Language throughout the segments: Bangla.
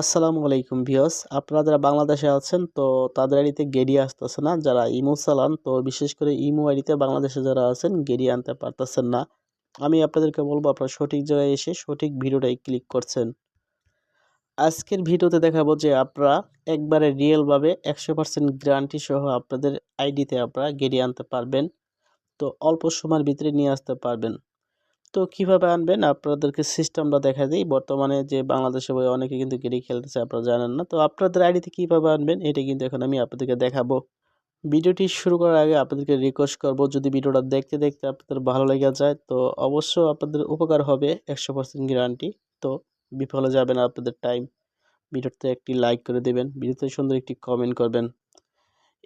আসসালামু আলাইকুম ভিউয়ার্স, আপনারা যারা বাংলাদেশে আছেন তো তাদের আইডিতে গেড়ি আসতেছে না। যারা ইমো চালান তো বিশেষ করে ইমো আইডিতে বাংলাদেশে যারা আছেন গেড়ি আনতে পারতেছেন না। আমি আপনাদেরকে বলবো আপনারা সঠিক জায়গায় এসে সঠিক ভিডিওটাই ক্লিক করছেন। আজকের ভিডিওতে দেখাবো যে আপনারা একবারে রিয়েলভাবে 100% গ্যারান্টি সহ আপনাদের আইডিতে আপনারা গেড়ি আনতে পারবেন। তো অল্প সময়ের ভিতরে নিয়ে আসতে পারবেন। তো কিভাবে আনবেন আপনাদেরকে সিস্টেমটা দেখা দিই। বর্তমানে যে বাংলাদেশে বই অনেকে কিন্তু গেড়ি খেলতেছে, আপনারা জানেন না। তো আপনাদের আইডিতে কিভাবে আনবেন এটা কিন্তু এখন আমি আপনাদেরকে দেখাবো। ভিডিওটি শুরু করার আগে আপনাদেরকে রিকোয়েস্ট করব, যদি ভিডিওটা দেখতে দেখতে আপনাদের ভালো লেগে যায় তো অবশ্যই আপনাদের উপকার হবে, 100% গ্যারান্টি। তো বিফলে যাবে না আপনাদের টাইম। ভিডিওতে একটি লাইক করে দেবেন, ভিডিওতে সুন্দর একটি কমেন্ট করবেন।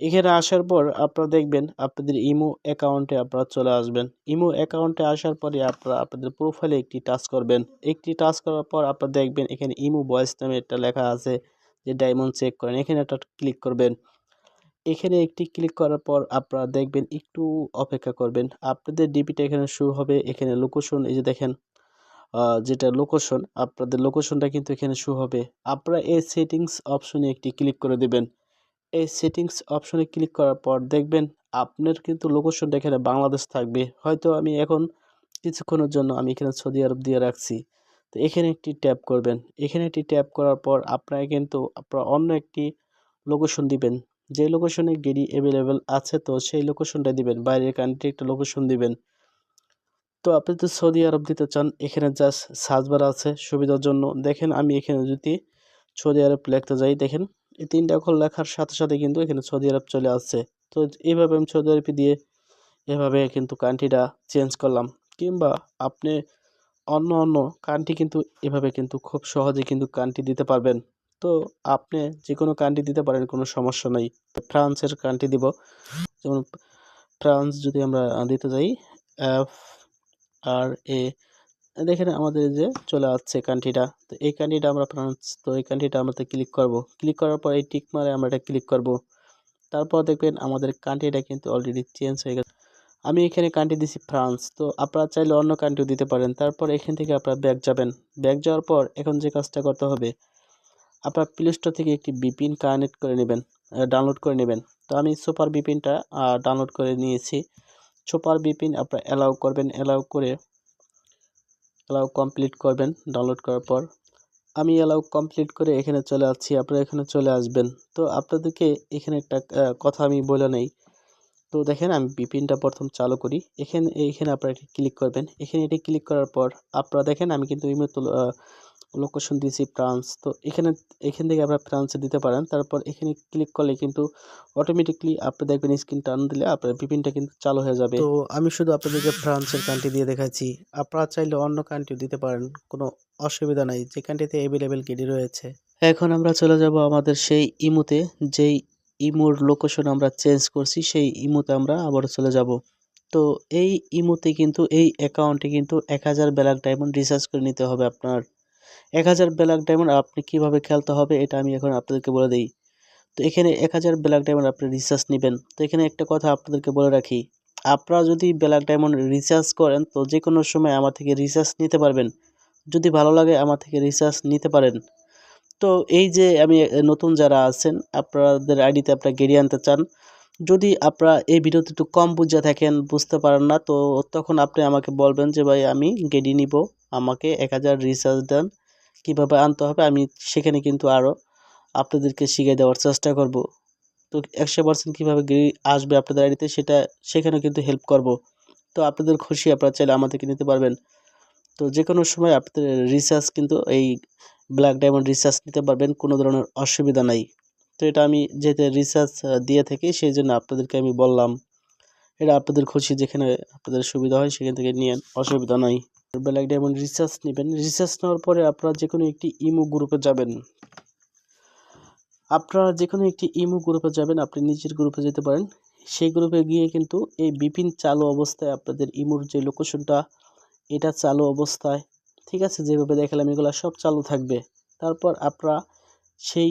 এখানে আসার পর আপনারা দেখবেন আপনাদের ইমো অ্যাকাউন্টে আপনারা চলে আসবেন। ইমো অ্যাকাউন্টে আসার পরে আপনারা আপনাদের প্রোফাইলে একটি টাচ করবেন। একটি টাচ করার পর আপনারা দেখবেন এখানে ইমো ভয়েস নামে একটা লেখা আছে যে ডায়মন্ড চেক করেন। এখানে একটা ক্লিক করবেন। এখানে একটি ক্লিক করার পর আপনারা দেখবেন একটু অপেক্ষা করবেন। আপনাদের ডিপিটা এখানে শো হবে। এখানে লোকেশন এই যে দেখেন, যেটা লোকেশন, আপনাদের লোকেশনটা কিন্তু এখানে শো হবে। আপনারা এই সেটিংস অপশনে একটি ক্লিক করে দেবেন। এই সেটিংস অপশনে ক্লিক করার পর দেখবেন আপনার কিন্তু লোকেশনটা এখানে বাংলাদেশ থাকবে। হয়তো আমি এখন কিছুক্ষণের জন্য আমি এখানে সৌদি আরব দিয়ে রাখছি। তো এখানে একটি ট্যাপ করবেন। এখানে একটি ট্যাপ করার পর আপনারা কিন্তু আপনারা অন্য একটি লোকেশন দিবেন। যে লোকেশনে গেড়ি অ্যাভেলেবেল আছে তো সেই লোকেশনটা দিবেন। বাইরের কান্ট্রি একটা লোকেশন দিবেন। তো আপনি তো সৌদি আরব দিতে চান, এখানে জাস্ট সার্চ বার আছে সুবিধার জন্য। দেখেন আমি এখানে যদি সৌদি আরব লিখতে যাই, দেখেন এই ৩টা অক্ষর লেখার সাথে সাথে কিন্তু এখানে সৌদি আরব চলে আসছে। তো এইভাবে আমি সৌদি আরবে দিয়ে এভাবে কিন্তু কান্ট্রিটা চেঞ্জ করলাম। কিংবা আপনি অন্য অন্য কান্ট্রি কিন্তু এভাবে কিন্তু খুব সহজে কিন্তু কান্ট্রি দিতে পারবেন। তো আপনি যে কোনো কান্ট্রি দিতে পারেন, কোনো সমস্যা নাই। তো ফ্রান্সের কান্ট্রি দিব, যেমন ফ্রান্স যদি আমরা দিতে যাই, এফ আর এ, দেখেন আমাদের এই যে চলে আসছে কান্ট্রিটা। তো এই কান্ট্রিটা আমরা ফ্রান্স, তো এই কান্ট্রিটা আমরা ক্লিক করব। ক্লিক করার পর এই টিক মারে আমরা এটা ক্লিক করব। তারপর দেখবেন আমাদের কান্ট্রিটা কিন্তু অলরেডি চেঞ্জ হয়ে গেছে। আমি এখানে কান্ট্রি দিছি ফ্রান্স। তো আপনারা চাইলে অন্য কান্ট্রিও দিতে পারেন। তারপর এখান থেকে আপনারা ব্যাক যাবেন। ব্যাক যাওয়ার পর এখন যে কাজটা করতে হবে, আপনার প্লে স্টোর থেকে একটি ভিপিএন কানেক্ট করে নেবেন, ডাউনলোড করে নেবেন। তো আমি সুপার ভিপিএনটা ডাউনলোড করে নিয়েছি। সুপার ভিপিএন আপনারা অ্যালাউ করবেন, অ্যালাউ কমপ্লিট করবেন ডাউনলোড করার পর। আমি অ্যালাউ কমপ্লিট করে এখানে চলে আসছি, আপনারা এখানে চলে আসবেন। তো আপনাদেরকে এখানে একটা কথা আমি বলে নেই। তো দেখেন আমি ভিপিএনটা প্রথম চালু করি। এখানে আপনারা এটি ক্লিক করবেন। এখানে এটি ক্লিক করার পর আপনারা দেখেন আমি কিন্তু ইমেল লোকেশন দিয়েছি ফ্রান্স। তো এখান থেকে আপনারা ফ্রান্সে দিতে পারেন। তারপর এখানে ক্লিক করলে কিন্তু অটোমেটিকলি আপনি দেখবেন স্ক্রিন টার্ন দিলে আপনার ভিপিএনটা কিন্তু চালু হয়ে যাবে। তো আমি শুধু আপনাদেরকে ফ্রান্সের কান্ট্রি দিয়ে দেখাচ্ছি। আপনারা চাইলে অন্য কান্ট্রিও দিতে পারেন, কোনো অসুবিধা নাই, যে কান্ট্রিতে অ্যাভেলেবেল গেড়ি রয়েছে। এখন আমরা চলে যাব আমাদের সেই ইমোতে, যেই ইমোর লোকেশন আমরা চেঞ্জ করছি সেই ইমোতে আমরা আবারও চলে যাব। তো এই ইমোতে কিন্তু এই অ্যাকাউন্টে কিন্তু 1000 ব্ল্যাক ডায়মন্ড রিচার্জ করে নিতে হবে আপনার। 1000 ব্ল্যাক ডায়মন্ড আপনি কিভাবে খেলতে হবে এটা আমি এখন আপনাদেরকে বলে দেই। তো এখানে 1000 ব্ল্যাক ডায়মন্ড আপনি রিচার্জ নেবেন। তো এখানে একটা কথা আপনাদেরকে বলে রাখি, আপনারা যদি ব্ল্যাক ডায়মন্ড রিচার্জ করেন তো যে কোনো সময় আমার থেকে রিচার্জ নিতে পারবেন। যদি ভালো লাগে আমার থেকে রিচার্জ নিতে পারেন। তো এই যে আমি নতুন যারা আছেন আপনাদের আইডিতে আপনারা গেড়ি আনতে চান, যদি আপনারা এই ভিডিওতে একটু কম বুঝে থাকেন, বুঝতে পারেন না, তো তখন আপনি আমাকে বলবেন যে ভাই আমি গেড়ি নিব, আমাকে 1000 রিচার্জ দেন, কীভাবে আনতে হবে আমি সেখানে কিন্তু আরও আপনাদেরকে শিখিয়ে দেওয়ার চেষ্টা করব। তো 100% কীভাবে গেড়ি আসবে আপনাদের আইডিতে সেটা সেখানে কিন্তু হেল্প করব। তো আপনাদের খুশি, আপনারা চাইলে আমাদেরকে নিতে পারবেন। তো যে কোনো সময় আপনাদের রিচার্জ কিন্তু এই ব্ল্যাক ডায়মন্ড রিচার্জ নিতে পারবেন, কোনো ধরনের অসুবিধা নাই। তো এটা আমি যেহেতু রিচার্জ দিয়ে থাকি সেই জন্য আপনাদেরকে আমি বললাম। এটা আপনাদের খুশি, যেখানে আপনাদের সুবিধা হয় সেখান থেকে নিয়েন, অসুবিধা নাই। ব্ল্যাক ডায়মন্ড রিচার্জ নেবেন। রিচার্জ নেওয়ার পরে আপনারা যে কোনো একটি ইমো গ্রুপে যাবেন। আপনারা যে কোনো একটি ইমো গ্রুপে যাবেন, আপনি নিজের গ্রুপে যেতে পারেন। সেই গ্রুপে গিয়ে কিন্তু এই ভিপিএন চালু অবস্থায় আপনাদের ইমোর যে লোকেশনটা এটা চালু অবস্থায়, ঠিক আছে, যেভাবে দেখালাম এগুলো সব চালু থাকবে। তারপর আপনারা সেই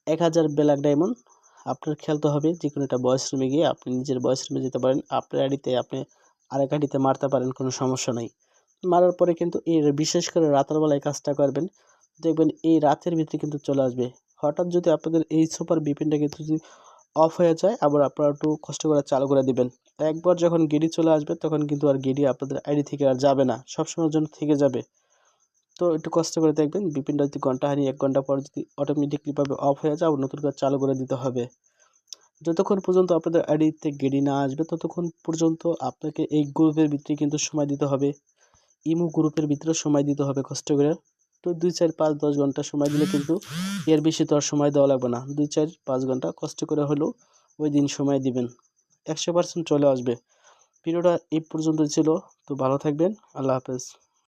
1000 ব্ল্যাক ডায়মন্ড আপনার খেলতে হবে। যে কোনো একটা ভয়েস রুমে গিয়ে আপনি নিজের ভয়েস রুমে যেতে পারেন। আপনার আইডিতে আপনি আরেক আইডিতে মারতে পারেন, কোনো সমস্যা নাই। মারার পরে কিন্তু বিশেষ করে রাতের বেলায় কাজটা করবেন। দেখবেন এই রাতের ভিতরে কিন্তু চলে আসবে। হঠাৎ যদি আপনাদের এই সুপার ভিপিএনটা কিন্তু যদি অফ হয়ে যায়, আবার আপনারা একটু কষ্ট করে চালু করে দিবেন। একবার যখন গেডি চলে আসবে তখন কিন্তু আর গেডি আপনাদের আইডি থেকে আর যাবে না, সবসময়ের জন্য থেকে যাবে। তো একটু কষ্ট করে দেখবেন ভিপিএনটা যদি ঘন্টা হানি 1 ঘন্টা পর যদি অটোমেটিকলি ভাবে অফ হয়ে যায়, আবার নতুন করে চালু করে দিতে হবে। যতক্ষণ পর্যন্ত আপনাদের আইডিতে গেডি না আসবে ততক্ষণ পর্যন্ত আপনাকে এই গ্রুপের ভিতরে কিন্তু সময় দিতে হবে। ইমো গ্রুপের ভিতরে সময় দিতে হবে কষ্ট করে। তো 2, 4, 5, 10 ঘন্টা সময় দিলে কিন্তু এর বেশি তো আর সময় দেওয়া লাগবে না। 2, 4, 5 ঘন্টা কষ্ট করে হলেও ওই দিন সময় দিবেন। 100% চলে আসবে। ভিডিওটা এই পর্যন্তই ছিল। তো ভালো থাকবেন। আল্লাহ হাফেজ।